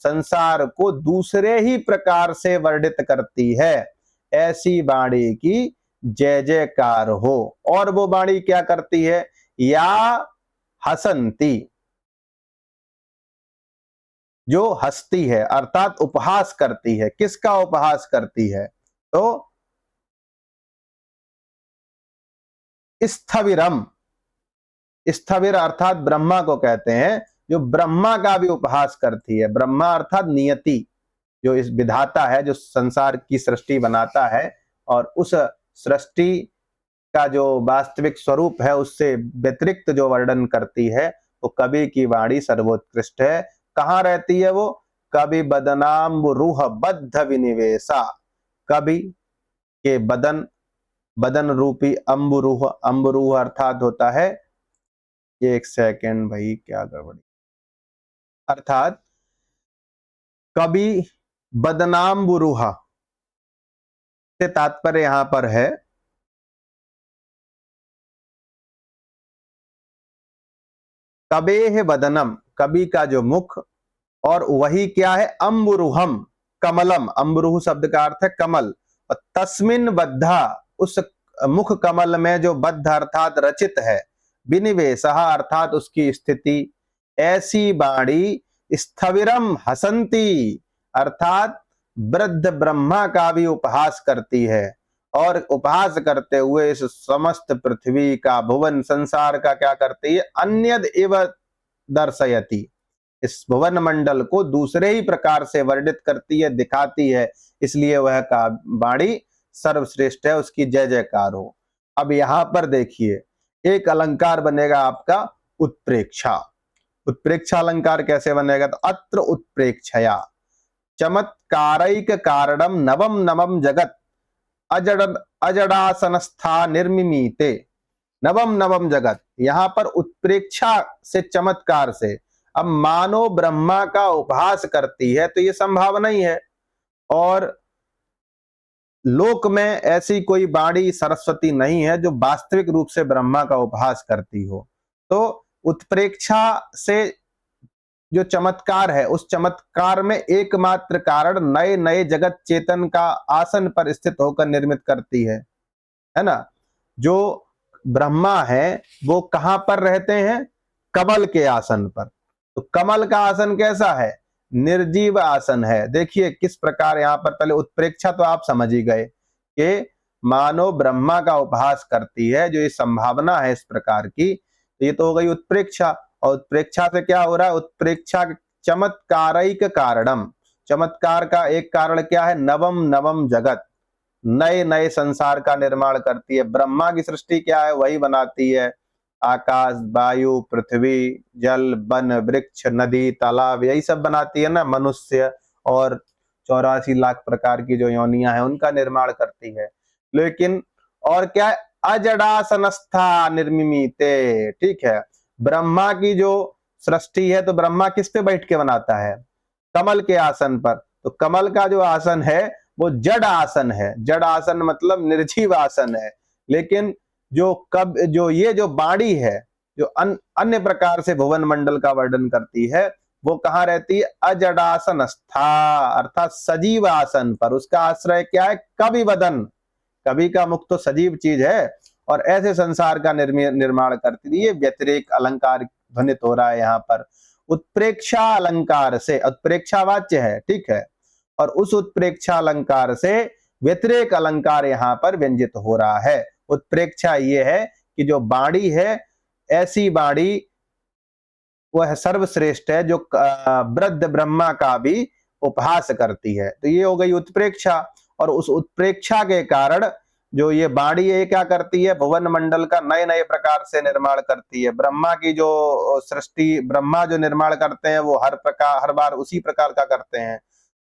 A: संसार को दूसरे ही प्रकार से वर्णित करती है, ऐसी वाणी की जय जयकार हो। और वो वाणी क्या करती है, या हसंती, जो हंसती है अर्थात उपहास करती है। किसका उपहास करती है, तो स्थविरम, स्थविर अर्थात ब्रह्मा को कहते हैं, जो ब्रह्मा का भी उपहास करती है। ब्रह्मा अर्थात नियति, जो इस विधाता है, जो संसार की सृष्टि बनाता है, और उस सृष्टि का जो वास्तविक स्वरूप है उससे व्यतिरिक्त जो वर्णन करती है, वो कवि की वाणी सर्वोत्कृष्ट है। कहाँ रहती है वो, कवि बदनाम रूह बद्ध विनिवेशा, कवि के बदन, बदन रूपी अम्बुरूह, अम्बुरूह अर्थात होता है, एक सेकेंड भाई क्या गड़बड़ी, अर्थात कवि बदनाम बुरूहा से तात्पर्य यहां पर है कबेह वदनम, कवि का जो मुख, और वही क्या है, अम्बुरुहम कमलम, अम्बुरुह शब्द का अर्थ है कमल, और तस्मिन बद्धा, उस मुख कमल में जो बद्ध अर्थात रचित है, विनिवेशः अर्थात उसकी स्थिति, ऐसी बाणी स्थविरम हसंती, अर्थात वृद्ध ब्रह्मा का भी उपहास करती है, और उपहास करते हुए इस समस्त पृथ्वी का, भुवन संसार का क्या करती है, अन्यद इव दर्शयति, इस भुवन मंडल को दूसरे ही प्रकार से वर्णित करती है, दिखाती है, इसलिए वह का वाणी सर्वश्रेष्ठ है, उसकी जय जयकार हो। अब यहां पर देखिए एक अलंकार बनेगा आपका उत्प्रेक्षा। उत्प्रेक्षा अलंकार कैसे बनेगा, तो अत्र उत्प्रेक्षया चमत्कारैक कारणम नवम नवम जगत अजड़ अजड़ासनस्था निर्मिमीते, नवम नवम जगत, यहां पर उत्प्रेक्षा से, चमत्कार से, अब मानो ब्रह्मा का उपहास करती है, तो ये संभावना ही है, और लोक में ऐसी कोई बाणी सरस्वती नहीं है जो वास्तविक रूप से ब्रह्मा का उपहास करती हो। तो उत्प्रेक्षा से जो चमत्कार है, उस चमत्कार में एकमात्र कारण नए नए जगत चेतन का आसन पर स्थित होकर निर्मित करती है ना। जो ब्रह्मा है वो कहां पर रहते हैं, कमल के आसन पर। तो कमल का आसन कैसा है, निर्जीव आसन है। देखिए किस प्रकार यहां पर, पहले उत्प्रेक्षा तो आप समझ ही गए कि मानो ब्रह्मा का उपहास करती है, जो ये संभावना है इस प्रकार की, तो ये तो हो गई उत्प्रेक्षा। और उत्प्रेक्षा से क्या हो रहा है, उत्प्रेक्षा चमत्कारिक कारणम, चमत्कार का एक कारण क्या है, नवम नवम जगत, नए नए संसार का निर्माण करती है। ब्रह्मा की सृष्टि क्या है, वही बनाती है, आकाश, वायु, पृथ्वी, जल, वन, वृक्ष, नदी, तालाब, यही सब बनाती है ना। मनुष्य और 84 लाख प्रकार की जो योनियां हैं उनका निर्माण करती है। लेकिन और क्या है, अजड़ासनस्था निर्मिमीते, ठीक है। ब्रह्मा की जो सृष्टि है, तो ब्रह्मा किस पे बैठ के बनाता है, कमल के आसन पर। तो कमल का जो आसन है वो जड़ आसन है, जड़ आसन मतलब निर्जीव आसन है। लेकिन जो ये जो बाणी है, जो अन्य प्रकार से भुवन मंडल का वर्णन करती है, वो कहाँ रहती है, अजड़ासन स्था, अर्थात सजीव आसन पर। उसका आश्रय क्या है, कवि वदन, कवि का मुख तो सजीव चीज है, और ऐसे संसार का निर्माण करती है। ये व्यतिरेक अलंकार ध्वनित हो रहा है यहाँ पर उत्प्रेक्षा अलंकार से, उत्प्रेक्षा वाच्य है, ठीक है, और उस उत्प्रेक्षा अलंकार से व्यतिरेक अलंकार यहाँ पर व्यंजित हो रहा है। उत्प्रेक्षा ये है कि जो बाणी है, ऐसी बाणी वह सर्वश्रेष्ठ है जो वृद्ध ब्रह्मा का भी उपहास करती है। तो ये हो गई उत्प्रेक्षा, और उस उत्प्रेक्षा के कारण जो ये बाणी है क्या करती है, भुवन मंडल का नए नए प्रकार से निर्माण करती है। ब्रह्मा की जो सृष्टि, ब्रह्मा जो निर्माण करते हैं वो हर बार उसी प्रकार का करते हैं।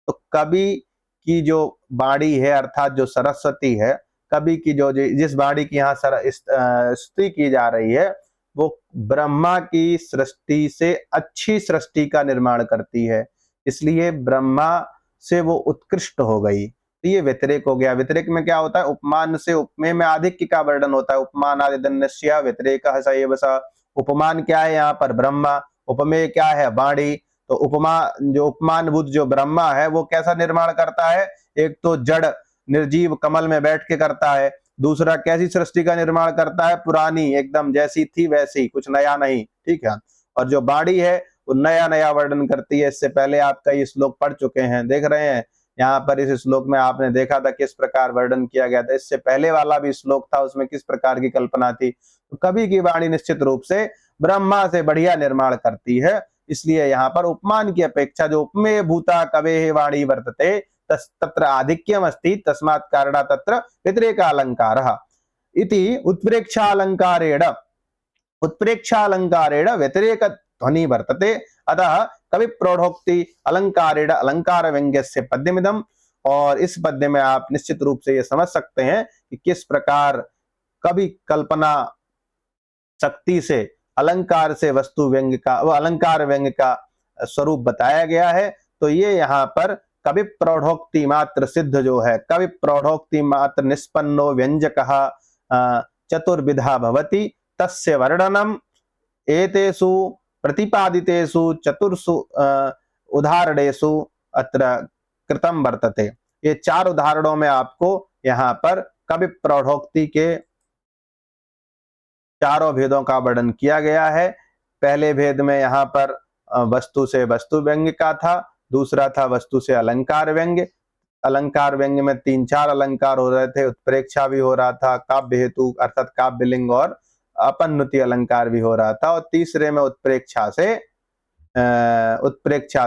A: तो कवि की जो बाणी है, अर्थात जो सरस्वती है, कवि की जो जिस बाणी की यहाँ स्तुति की जा रही है, वो ब्रह्मा की सृष्टि से अच्छी सृष्टि का निर्माण करती है, इसलिए ब्रह्मा से वो उत्कृष्ट हो गई। तो ये व्यतिरेक हो गया। व्यतिरेक में क्या होता है, उपमान से उपमेय में आधिक्य का वर्णन होता है। उपमान आदि दन्यस्य व्यतिरेकः स एव स। उपमान क्या है यहाँ पर, ब्रह्मा, उपमेय क्या है, वाणी। तो उपमा, जो उपमान बुद्ध जो ब्रह्मा है वो कैसा निर्माण करता है, एक तो जड़ निर्जीव कमल में बैठ के करता है, दूसरा कैसी सृष्टि का निर्माण करता है, पुरानी एकदम जैसी थी वैसी, कुछ नया नहीं, ठीक है। और जो बाणी है वो नया नया वर्णन करती है। इससे पहले आप कई श्लोक पढ़ चुके हैं, देख रहे हैं यहाँ पर इस श्लोक में आपने देखा था किस प्रकार वर्णन किया गया था। इससे पहले वाला भी श्लोक था, उसमें किस प्रकार की कल्पना थी। तो कवि की वाणी निश्चित रूप से ब्रह्मा से बढ़िया निर्माण करती है, इसलिए यहाँ पर उपमान की अपेक्षा जो उपमेय भूता कवेः वाणी वर्तते तत्र आधिक्यम अस्ति, तस्मात् कारणात् तत्र व्यतिरेकालंकारः इति उत्प्रेक्षालंकारेण, उत्प्रेक्षालंकारेण व्यतिरेक ध्वनि वर्तते, अतः कवि प्रौढ़ोक्ति अलंकारेण अलंकार व्यंग्यस्य पद्यमिदम्। और इस पद्य में आप निश्चित रूप से ये समझ सकते हैं कि किस प्रकार कवि कल्पना शक्ति से अलंकार से वस्तु व्यंग्य का, वो अलंकार व्यंग्य का स्वरूप बताया गया है। तो ये यहाँ पर कवि प्रौढ़ोक्ति मात्र सिद्ध जो है, कवि प्रौढ़ोक्ति मात्र निष्पन्नो व्यंजकः चतुर्विधा भवति तस्य वर्णनम एतेषु प्रतिपादितेषु चतुर्षु उदाहरणेषु अत्र कृतम वर्तते। ये 4 उदाहरणों में आपको यहाँ पर कवि प्रौढ़ोक्ति के चारों भेदों का वर्णन किया गया है। पहले भेद में यहाँ पर वस्तु से वस्तु व्यंग्य का था, दूसरा था वस्तु से अलंकार व्यंग्य। अलंकार व्यंग्य में 3-4 अलंकार हो रहे थे, उत्प्रेक्षा भी हो रहा था, काव्य हेतु अर्थात काव्यलिंग और अपन्नुति अलंकार भी हो रहा था, और तीसरे में उत्प्रेक्षा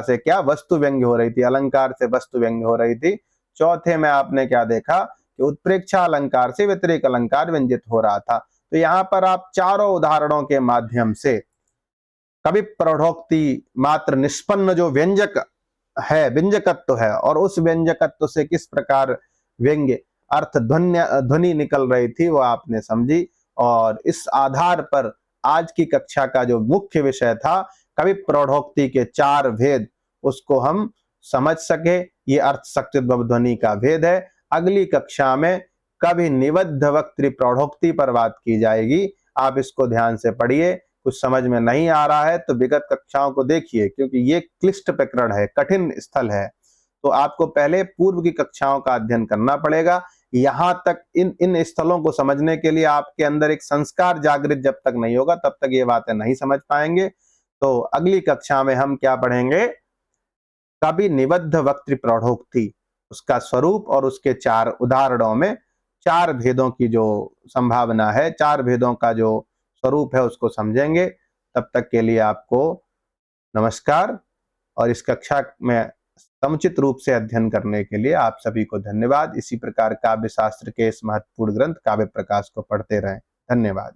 A: से क्या वस्तु व्यंग्य हो रही थी, अलंकार से वस्तु व्यंग्य हो रही थी। चौथे में आपने क्या देखा कि उत्प्रेक्षा अलंकार से व्यतिरेक अलंकार व्यंजित हो रहा था। तो यहाँ पर आप चारों उदाहरणों के माध्यम से कवि प्रौढ़ोक्ति मात्र निष्पन्न जो व्यंजक है, व्यंजकत्व है, और उस व्यंजकत्व से किस प्रकार व्यंग्य अर्थ ध्वनि निकल रही थी वो आपने समझी। और इस आधार पर आज की कक्षा का जो मुख्य विषय था कवि प्रौढ़ोक्ति के 4 भेद, उसको हम समझ सके। ये अर्थ शक्तिद्भव ध्वनि का भेद है। अगली कक्षा में कवि निबद्ध वक्तृ प्रौढ़ोक्ति पर बात की जाएगी। आप इसको ध्यान से पढ़िए। कुछ समझ में नहीं आ रहा है तो विगत कक्षाओं को देखिए, क्योंकि ये क्लिष्ट प्रकरण है, कठिन स्थल है। तो आपको पहले पूर्व की कक्षाओं का अध्ययन करना पड़ेगा। यहाँ तक इन स्थलों को समझने के लिए आपके अंदर एक संस्कार जागृत जब तक नहीं होगा तब तक ये बातें नहीं समझ पाएंगे। तो अगली कक्षा में हम क्या पढ़ेंगे? कवि निबद्ध वक्तृ प्रौढ़ोक्ति, उसका स्वरूप और उसके 4 उदाहरणों में 4 भेदों की जो संभावना है, 4 भेदों का जो स्वरूप है उसको समझेंगे। तब तक के लिए आपको नमस्कार, और इस कक्षा में समुचित रूप से अध्ययन करने के लिए आप सभी को धन्यवाद। इसी प्रकार काव्य शास्त्र के इस महत्वपूर्ण ग्रंथ काव्य प्रकाश को पढ़ते रहें। धन्यवाद।